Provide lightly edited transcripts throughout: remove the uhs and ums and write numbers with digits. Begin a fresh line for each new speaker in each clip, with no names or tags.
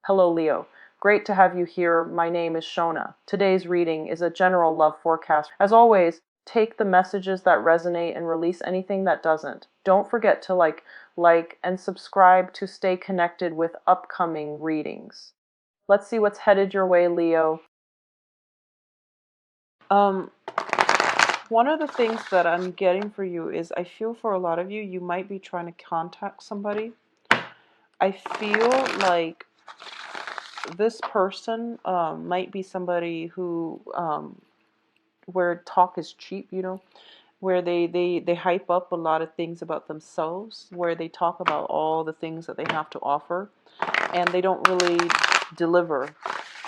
Hello, Leo. Great to have you here. My name is Shona. Today's reading is a general love forecast. As always, take the messages that resonate and release anything that doesn't. Don't forget to like, and subscribe to stay connected with upcoming readings. Let's see what's headed your way, Leo. Um, One of the things that I'm getting for you is I feel for a lot of you, you might be trying to contact somebody. I feel like this person might be somebody who where talk is cheap, where they hype up a lot of things about themselves, where they talk about all the things that they have to offer, and they don't really deliver.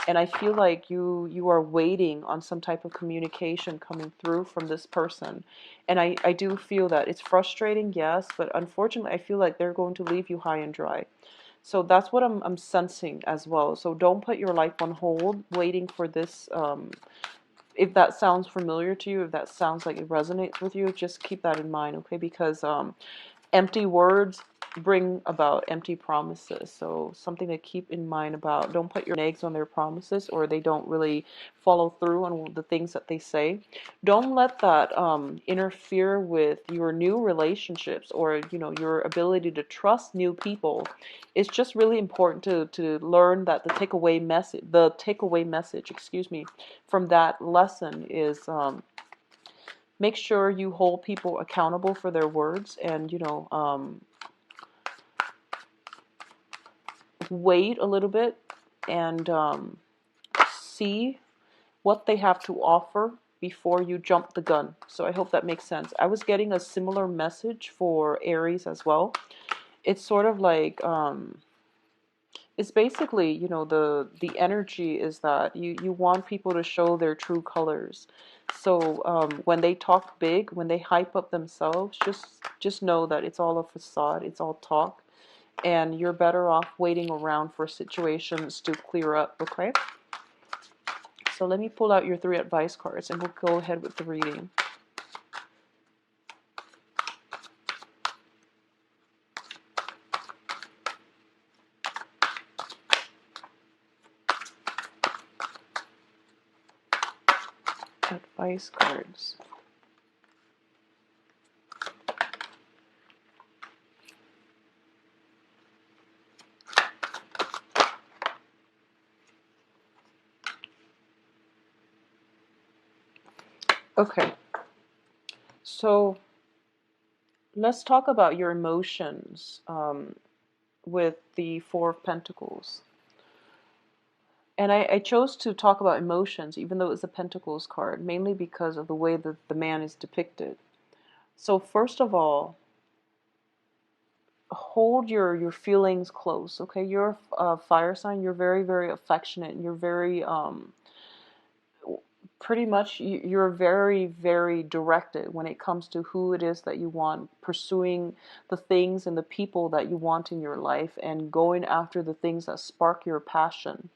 And I feel like you are waiting on some type of communication coming through from this person. And I do feel that it's frustrating, yes, but unfortunately I feel like they're going to leave you high and dry. So that's what I'm sensing as well. So don't put your life on hold waiting for this. If that sounds familiar to you, if that sounds like it resonates with you, just keep that in mind, okay? Because empty words bring about empty promises. So something to keep in mind about, don't put your eggs on their promises, or they don't really follow through on the things that they say. Don't let that interfere with your new relationships, or your ability to trust new people. It's just really important to learn that the takeaway message, excuse me, from that lesson is make sure you hold people accountable for their words, and wait a little bit and see what they have to offer before you jump the gun. So I hope that makes sense. I was getting a similar message for Aries as well. It's sort of like it's basically, the energy is that you want people to show their true colors. So when they talk big, when they hype up themselves, just know that it's all a facade, it's all talk, and you're better off waiting around for situations to clear up, okay? So let me pull out your 3 advice cards and we'll go ahead with the reading. Advice cards. Okay, so let's talk about your emotions with the 4 of Pentacles. And I chose to talk about emotions, even though it's a Pentacles card, mainly because of the way that the man is depicted. So first of all, hold your feelings close, okay? You're a fire sign. You're very, very affectionate. You're very pretty much you're very, very directed when it comes to who it is that you want, pursuing the things and the people that you want in your life, and going after the things that spark your passion.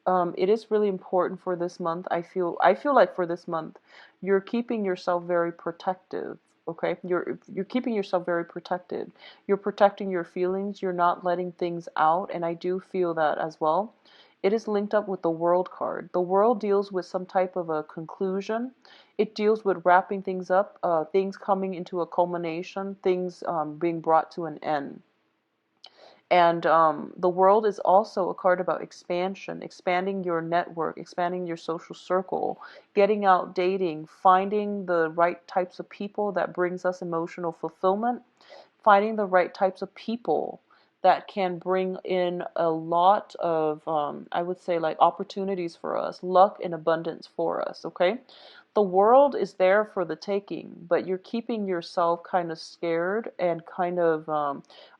It is really important for this month. I feel like for this month, you're keeping yourself very protective. Okay, you're keeping yourself very protected. You're protecting your feelings. You're not letting things out, and I do feel that as well. It is linked up with the World card. The World deals with some type of a conclusion. It deals with wrapping things up, things coming into a culmination, things being brought to an end. And the World is also a card about expansion, expanding your network, expanding your social circle, getting out, dating, finding the right types of people that brings us emotional fulfillment, finding the right types of people that can bring in a lot of, I would say, like opportunities for us, luck and abundance for us, okay? The World is there for the taking, but you're keeping yourself kind of scared and kind of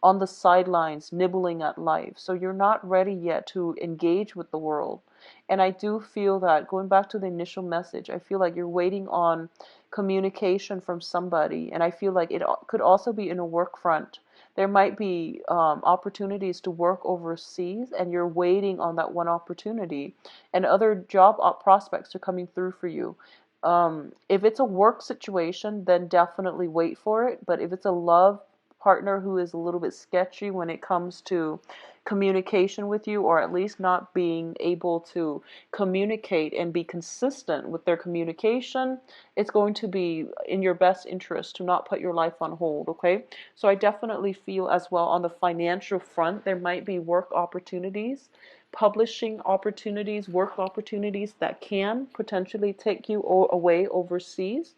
on the sidelines, nibbling at life. So you're not ready yet to engage with the World. And I do feel that, going back to the initial message, I feel like you're waiting on communication from somebody. And I feel like it could also be in a work front. There might be opportunities to work overseas, and you're waiting on that one opportunity, and other job prospects are coming through for you. If it's a work situation, then definitely wait for it. But if it's a love partner who is a little bit sketchy when it comes to communication with you, or at least not being able to communicate and be consistent with their communication, it's going to be in your best interest to not put your life on hold, okay? So I definitely feel as well on the financial front, there might be work opportunities, publishing opportunities, work opportunities that can potentially take you away overseas,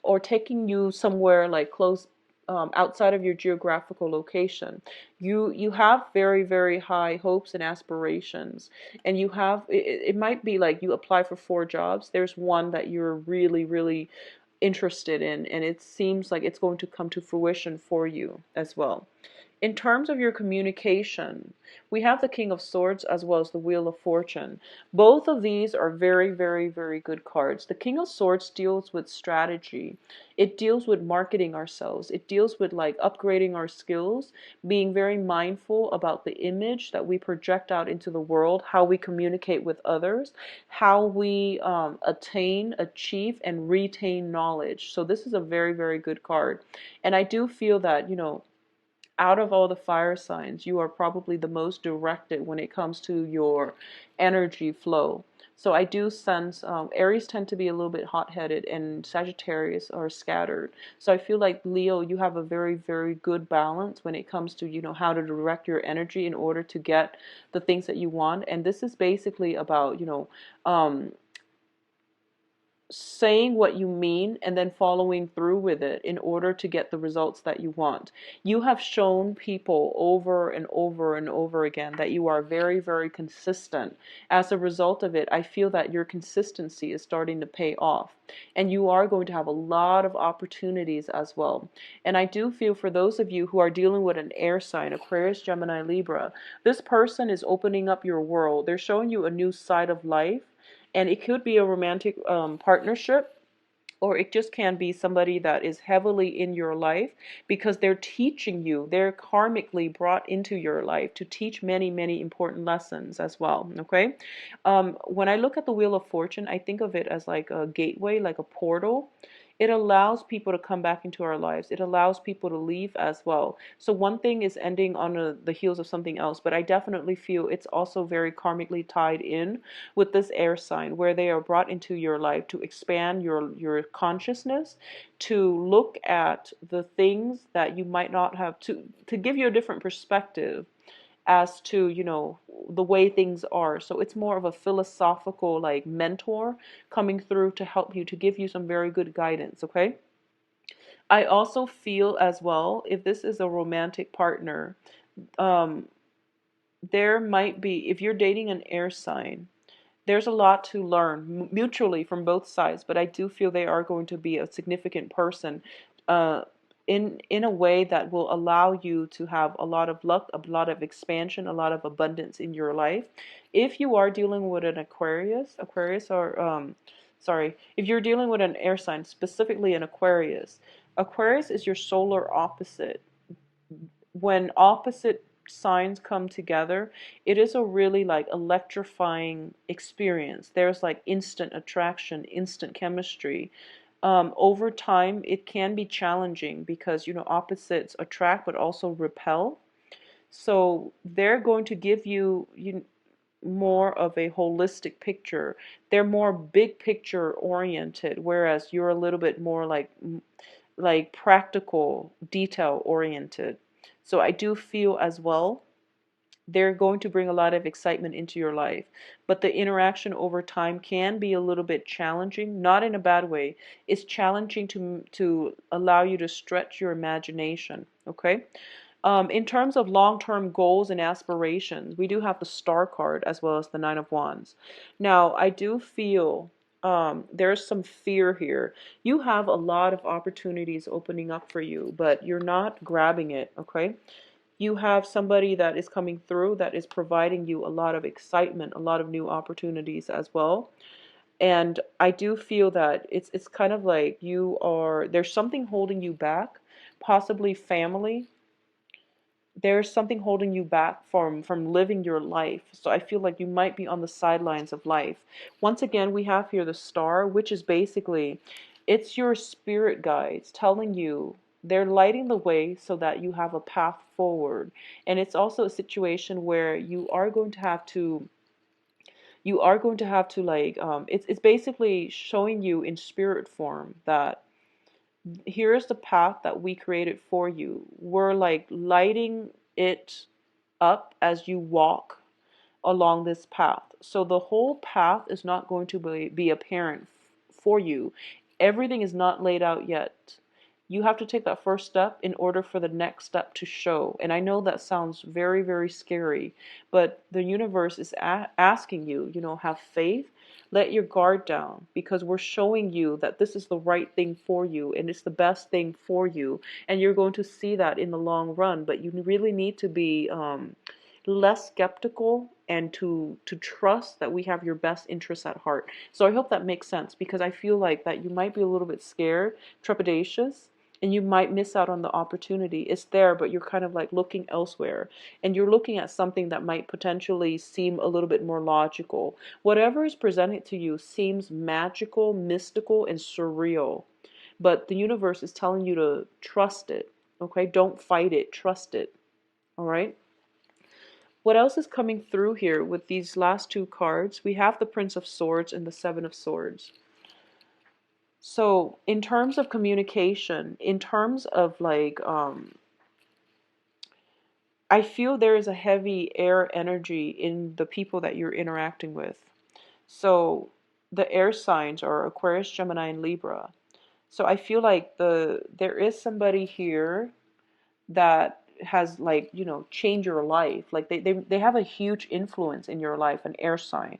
or taking you somewhere like close, outside of your geographical location. You have very, very high hopes and aspirations, and you have it might be like you apply for 4 jobs. There's one that you're really, really interested in, and it seems like it's going to come to fruition for you as well. In terms of your communication, we have the King of Swords as well as the Wheel of Fortune. Both of these are very, very, very good cards. The King of Swords deals with strategy. It deals with marketing ourselves. It deals with like upgrading our skills, being very mindful about the image that we project out into the world, how we communicate with others, how we attain, achieve, and retain knowledge. So this is a very, very good card. And I do feel that, out of all the fire signs, you are probably the most directed when it comes to your energy flow. So I do sense Aries tend to be a little bit hot-headed, and Sagittarius are scattered. So I feel like Leo, you have a very, very good balance when it comes to, how to direct your energy in order to get the things that you want. And this is basically about, saying what you mean and then following through with it in order to get the results that you want. You have shown people over and over and over again that you are very, very consistent. As a result of it, I feel that your consistency is starting to pay off, and you are going to have a lot of opportunities as well. And I do feel for those of you who are dealing with an air sign, Aquarius, Gemini, Libra, this person is opening up your world. They're showing you a new side of life, and it could be a romantic partnership, or it just can be somebody that is heavily in your life because they're teaching you. They're karmically brought into your life to teach many, many important lessons as well. Okay. When I look at the Wheel of Fortune, I think of it as like a gateway, like a portal. It allows people to come back into our lives. It allows people to leave as well. So one thing is ending on the heels of something else, but I definitely feel it's also very karmically tied in with this air sign, where they are brought into your life to expand your consciousness, to look at the things that you might not have, to give you a different perspective as to, the way things are. So it's more of a philosophical like mentor coming through to help you, to give you some very good guidance. Okay. I also feel as well, if this is a romantic partner, um, there might be, if you're dating an air sign, there's a lot to learn mutually from both sides, but I do feel they are going to be a significant person, uh, in a way that will allow you to have a lot of luck, a lot of expansion, a lot of abundance in your life. If you are dealing with an Aquarius, or sorry, if you're dealing with an air sign, specifically an Aquarius, Aquarius is your solar opposite. When opposite signs come together, it is a really like electrifying experience. There's like instant attraction, instant chemistry. Over time, it can be challenging because, opposites attract but also repel. So they're going to give you more of a holistic picture. They're more big picture oriented, whereas you're a little bit more like practical, detail oriented. So I do feel as well they're going to bring a lot of excitement into your life. But the interaction over time can be a little bit challenging, not in a bad way. It's challenging to allow you to stretch your imagination, okay? In terms of long-term goals and aspirations, we do have the Star card as well as the Nine of Wands. Now, I do feel there's some fear here. You have a lot of opportunities opening up for you, but you're not grabbing it, okay? You have somebody that is coming through that is providing you a lot of excitement, a lot of new opportunities as well. And I do feel that it's kind of like there's something holding you back, possibly family. There's something holding you back from living your life. So I feel like you might be on the sidelines of life. Once again, we have here the Star, which is basically, it's your spirit guides telling you they're lighting the way so that you have a path forward. And it's also a situation where you are going to have to like it's basically showing you in spirit form that here's the path that we created for you. We're like lighting it up as you walk along this path. So the whole path is not going to be apparent for you. Everything is not laid out yet. You have to take that first step in order for the next step to show. And I know that sounds very, very scary, but the universe is asking you, have faith. Let your guard down because we're showing you that this is the right thing for you and it's the best thing for you. And you're going to see that in the long run, but you really need to be less skeptical and to trust that we have your best interests at heart. So I hope that makes sense because I feel like that you might be a little bit scared, trepidatious, and you might miss out on the opportunity. It's there, but you're kind of like looking elsewhere. And you're looking at something that might potentially seem a little bit more logical. Whatever is presented to you seems magical, mystical, and surreal. But the universe is telling you to trust it. Okay? Don't fight it. Trust it. All right? What else is coming through here with these last two cards? We have the Prince of Swords and the Seven of Swords. So in terms of communication, in terms of like, I feel there is a heavy air energy in the people that you're interacting with. So the air signs are Aquarius, Gemini, and Libra. So I feel like there is somebody here that has like, changed your life. Like they have a huge influence in your life, an air sign.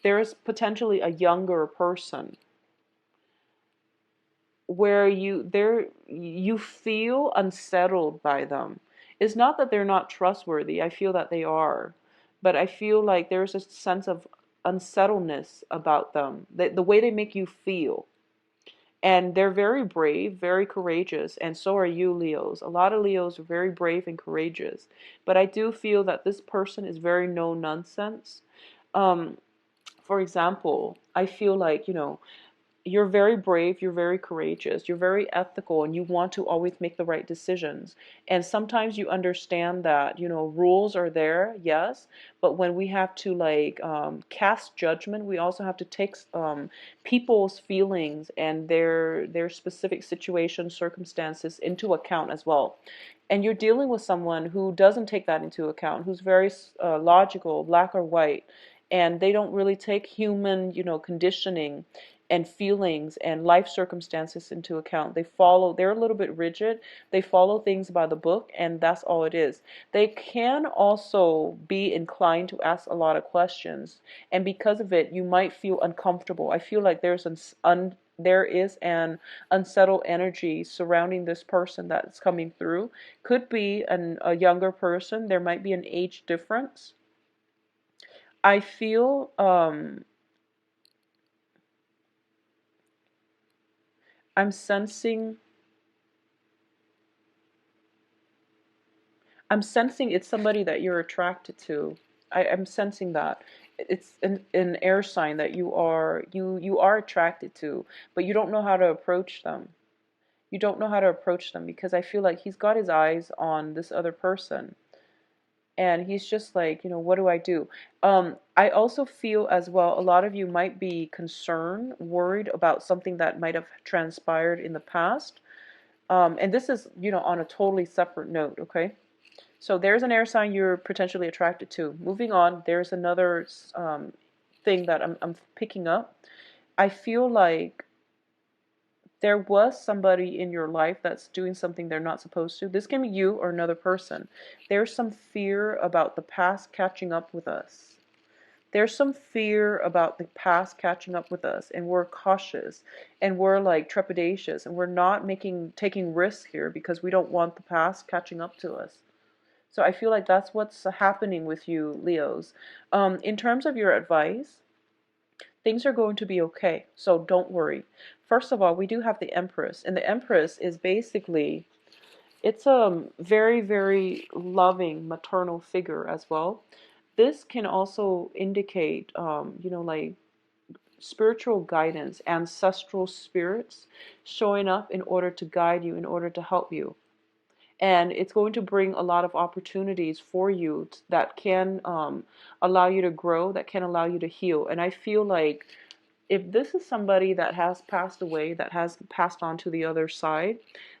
There is potentially a younger person where you feel unsettled by them. It's not that they're not trustworthy. I feel that they are. But I feel like there's a sense of unsettledness about them. The way they make you feel. And they're very brave, very courageous, and so are you, Leos. A lot of Leos are very brave and courageous. But I do feel that this person is very no nonsense. Um, for example, I feel like, you're very brave, you're very courageous, you're very ethical, and you want to always make the right decisions. And sometimes you understand that, rules are there, yes, but when we have to like cast judgment, we also have to take people's feelings and their specific situations, circumstances into account as well. And you're dealing with someone who doesn't take that into account, who's very logical, black or white, and they don't really take human, conditioning and feelings and life circumstances into account. They're a little bit rigid. They follow things by the book, and that's all it is. They can also be inclined to ask a lot of questions, and because of it, you might feel uncomfortable. I feel like there is an unsettled energy surrounding this person that's coming through. Could be a younger person. There might be an age difference. I feel I'm sensing it's somebody that you're attracted to. I'm sensing that. It's an air sign that you are attracted to, but you don't know how to approach them. You don't know how to approach them because I feel like he's got his eyes on this other person. And he's just like, what do I do? I also feel as well, a lot of you might be concerned, worried about something that might have transpired in the past. And this is, on a totally separate note, okay? So there's an air sign you're potentially attracted to. Moving on, there's another thing that I'm picking up. I feel like there was somebody in your life that's doing something they're not supposed to. This can be you or another person. There's some fear about the past catching up with us. There's some fear about the past catching up with us, and we're cautious, and we're like trepidatious, and we're not taking risks here because we don't want the past catching up to us. So I feel like that's what's happening with you, Leos. In terms of your advice, things are going to be okay, so don't worry. First of all, we do have the Empress, and the Empress is basically, it's a very, very loving maternal figure as well. This can also indicate, like spiritual guidance, ancestral spirits showing up in order to guide you, in order to help you. And it's going to bring a lot of opportunities for you that can allow you to grow, that can allow you to heal. And I feel like if this is somebody that has passed away, that has passed on to the other side,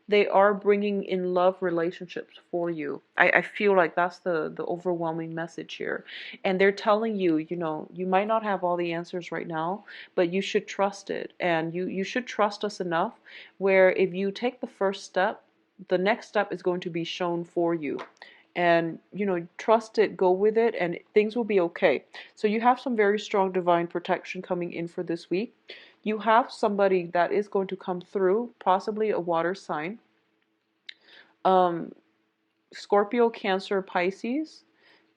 they are bringing in love relationships for you. I feel like that's the overwhelming message here. And they're telling you, you know, you might not have all the answers right now, but you should trust it. And you should trust us enough where if you take the first step, the next step is going to be shown for you. And you know, trust it, go with it, and things will be okay. So you have some very strong divine protection coming in for this week. You have somebody that is going to come through, possibly a water sign, um, Scorpio, Cancer, Pisces,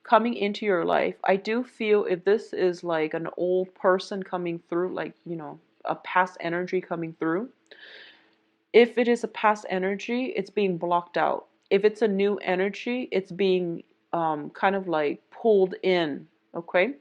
coming into your life. I do feel if this is like an old person coming through, like, you know, a past energy coming through, if it is a past energy, it's being blocked out. If it's a new energy, it's being kind of like pulled in. Okay?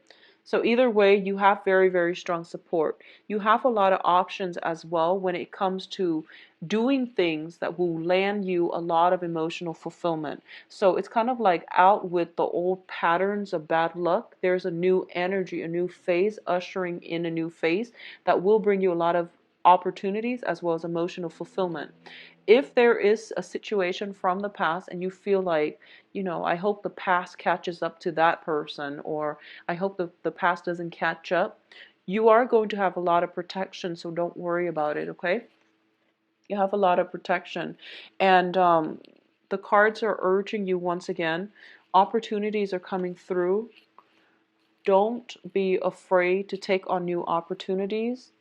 So either way, you have very, very strong support. You have a lot of options as well when it comes to doing things that will land you a lot of emotional fulfillment. So it's kind of like out with the old patterns of bad luck. There's a new energy, a new phase, ushering in a new phase that will bring you a lot of opportunities as well as emotional fulfillment. If there is a situation from the past and you feel like, you know, I hope the past catches up to that person, or I hope the past doesn't catch up, you are going to have a lot of protection, so don't worry about it, okay? You have a lot of protection. And the cards are urging you once again, opportunities are coming through. Don't be afraid to take on new opportunities.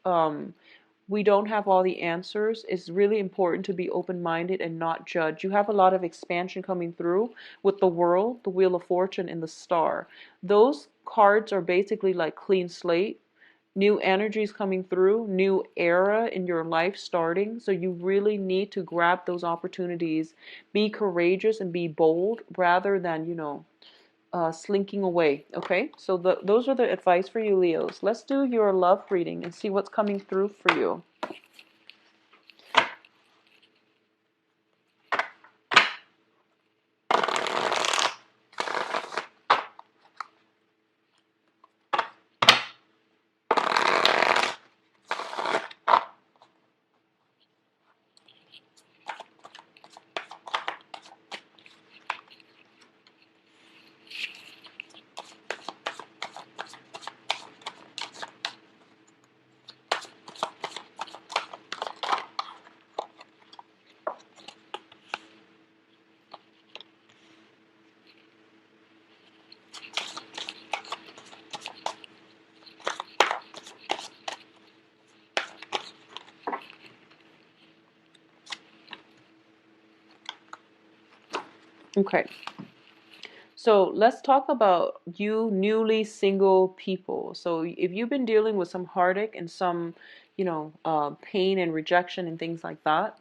We don't have all the answers. It's really important to be open-minded and not judge. You have a lot of expansion coming through with the World, the Wheel of Fortune, and the Star. Those cards are basically like clean slate, new energies coming through, new era in your life starting. So you really need to grab those opportunities, be courageous and be bold rather than, you know, slinking away. Okay, so those are the advice for you, Leos. Let's do your love reading and see what's coming through for you. Okay, so let's talk about you newly single people. So if you've been dealing with some heartache and some, you know, pain and rejection and things like that,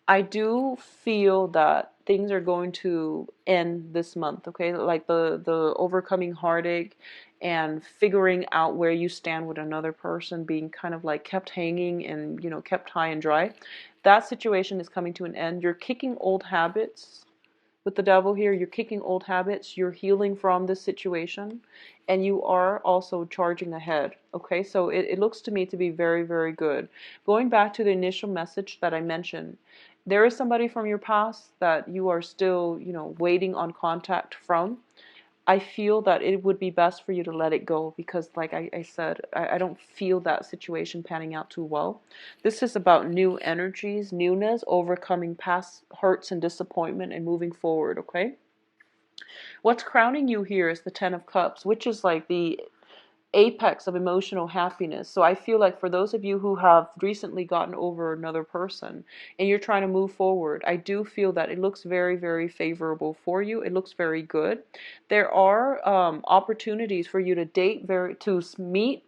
I do feel that things are going to end this month, okay? Like the overcoming heartache and figuring out where you stand with another person, being kind of like kept hanging and, you know, kept high and dry. That situation is coming to an end. You're kicking old habits with the devil here. You're kicking old habits. You're healing from this situation, and you are also charging ahead. Okay, so it looks to me to be very, very good. Going back to the initial message that I mentioned, there is somebody from your past that you are still, you know, waiting on contact from. I feel that it would be best for you to let it go because, like I said, I don't feel that situation panning out too well. This is about new energies, newness, overcoming past hurts and disappointment and moving forward, okay? What's crowning you here is the Ten of Cups, which is like the apex of emotional happiness. So I feel like for those of you who have recently gotten over another person and you're trying to move forward, I do feel that it looks very, very favorable for you. It looks very good. There are opportunities for you to meet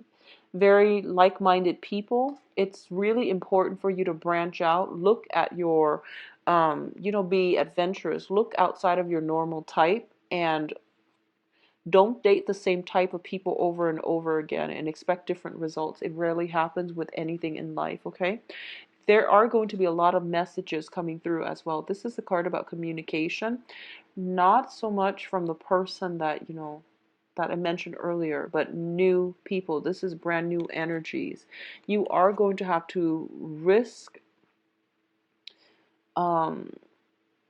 very like-minded people. It's really important for you to branch out, look at your, you know, be adventurous, look outside of your normal type and Don't date the same type of people over and over again and expect different results. It rarely happens with anything in life, okay? There are going to be a lot of messages coming through as well. This is a card about communication, not so much from the person that, that I mentioned earlier, but new people. This is brand new energies. You are going to have to risk, um,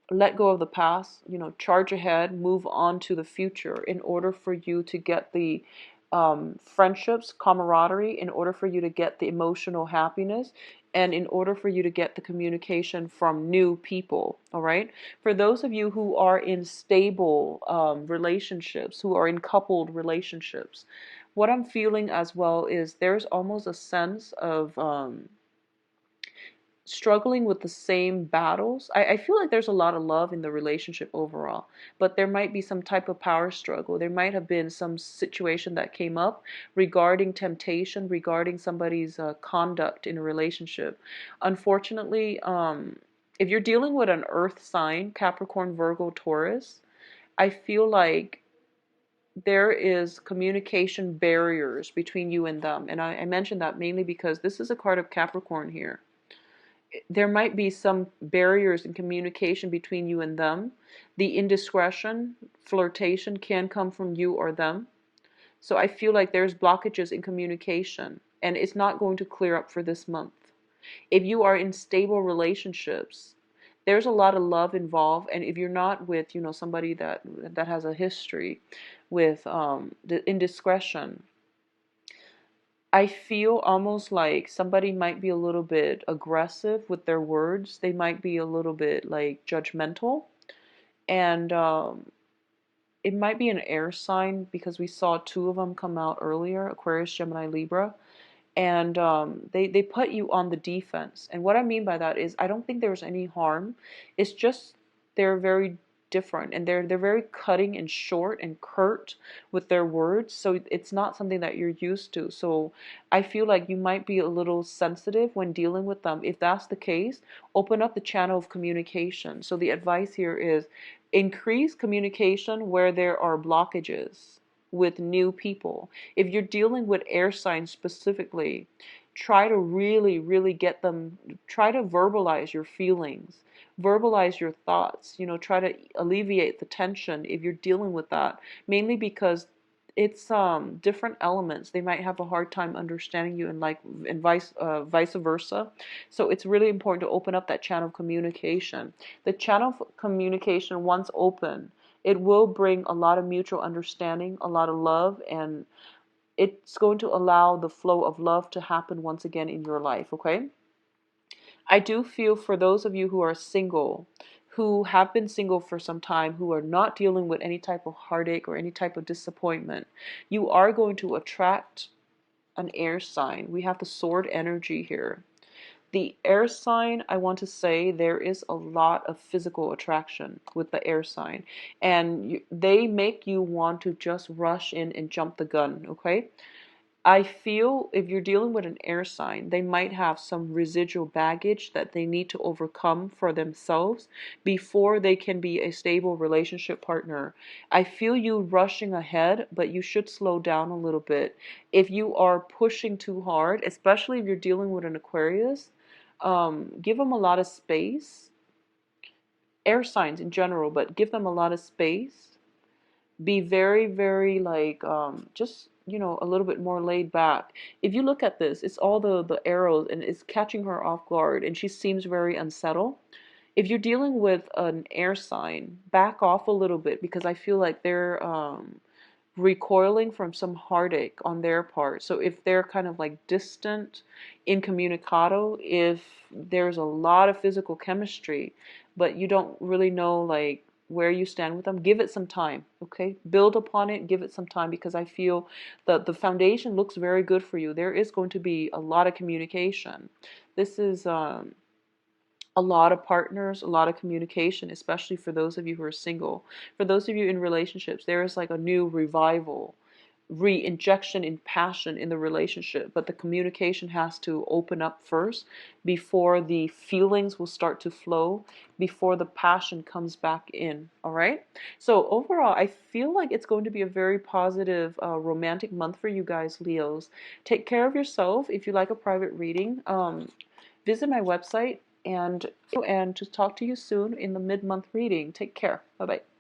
let go of the past, charge ahead, move on to the future in order for you to get the friendships, camaraderie, in order for you to get the emotional happiness, and in order for you to get the communication from new people. All right. For those of you who are in stable relationships, who are in coupled relationships, what I'm feeling as well is there's almost a sense of struggling with the same battles. I feel like there's a lot of love in the relationship overall, but there might be some type of power struggle. There might have been some situation that came up regarding temptation, regarding somebody's conduct in a relationship. Unfortunately, if you're dealing with an earth sign, Capricorn, Virgo, Taurus, I feel like there is communication barriers between you and them. And I mentioned that mainly because this is a card of Capricorn here. There might be some barriers in communication between you and them. The indiscretion, flirtation can come from you or them. So I feel like there's blockages in communication, and it's not going to clear up for this month. If you are in stable relationships, there's a lot of love involved, and if you're not with, somebody that has a history with the indiscretion, I feel almost like somebody might be a little bit aggressive with their words. They might be a little bit like judgmental. And it might be an air sign because we saw two of them come out earlier, Aquarius, Gemini, Libra. And they put you on the defense. And what I mean by that is I don't think there's any harm. It's just they're very different, and they're very cutting and short and curt with their words, so it's not something that you're used to. So I feel like you might be a little sensitive when dealing with them. If that's the case, open up the channel of communication. So the advice here is increase communication where there are blockages with new people. If you're dealing with air signs specifically, try to really, really get them, try to verbalize your feelings, verbalize your thoughts, try to alleviate the tension if you're dealing with that, mainly because it's different elements. They might have a hard time understanding you, and vice versa. So it's really important to open up that channel of communication. The channel of communication, once open, it will bring a lot of mutual understanding, a lot of love, and it's going to allow the flow of love to happen once again in your life, okay? I do feel for those of you who are single, who have been single for some time, who are not dealing with any type of heartache or any type of disappointment, you are going to attract an air sign. We have the sword energy here. The air sign, I want to say there is a lot of physical attraction with the air sign, and they make you want to just rush in and jump the gun, okay? I feel if you're dealing with an air sign, they might have some residual baggage that they need to overcome for themselves before they can be a stable relationship partner. I feel you rushing ahead, but you should slow down a little bit. If you are pushing too hard, especially if you're dealing with an Aquarius, give them a lot of space. Air signs in general, but give them a lot of space. Be very, very like just a little bit more laid back. If you look at this, it's all the arrows, and it's catching her off guard, and she seems very unsettled. If you're dealing with an air sign, back off a little bit, because I feel like they're recoiling from some heartache on their part. So if they're kind of like distant, incommunicado, if there's a lot of physical chemistry, but you don't really know like where you stand with them, give it some time, okay? Build upon it, give it some time, because I feel that the foundation looks very good for you. There is going to be a lot of communication. This is a lot of partners, a lot of communication, especially for those of you who are single. For those of you in relationships, there is like a new revival. re-injection in passion in the relationship, but the communication has to open up first before the feelings will start to flow, before the passion comes back in. All right, so overall I feel like it's going to be a very positive romantic month for you guys, Leos. Take care of yourself. If you like a private reading, visit my website, and to talk to you soon in the mid-month reading. Take care. Bye bye.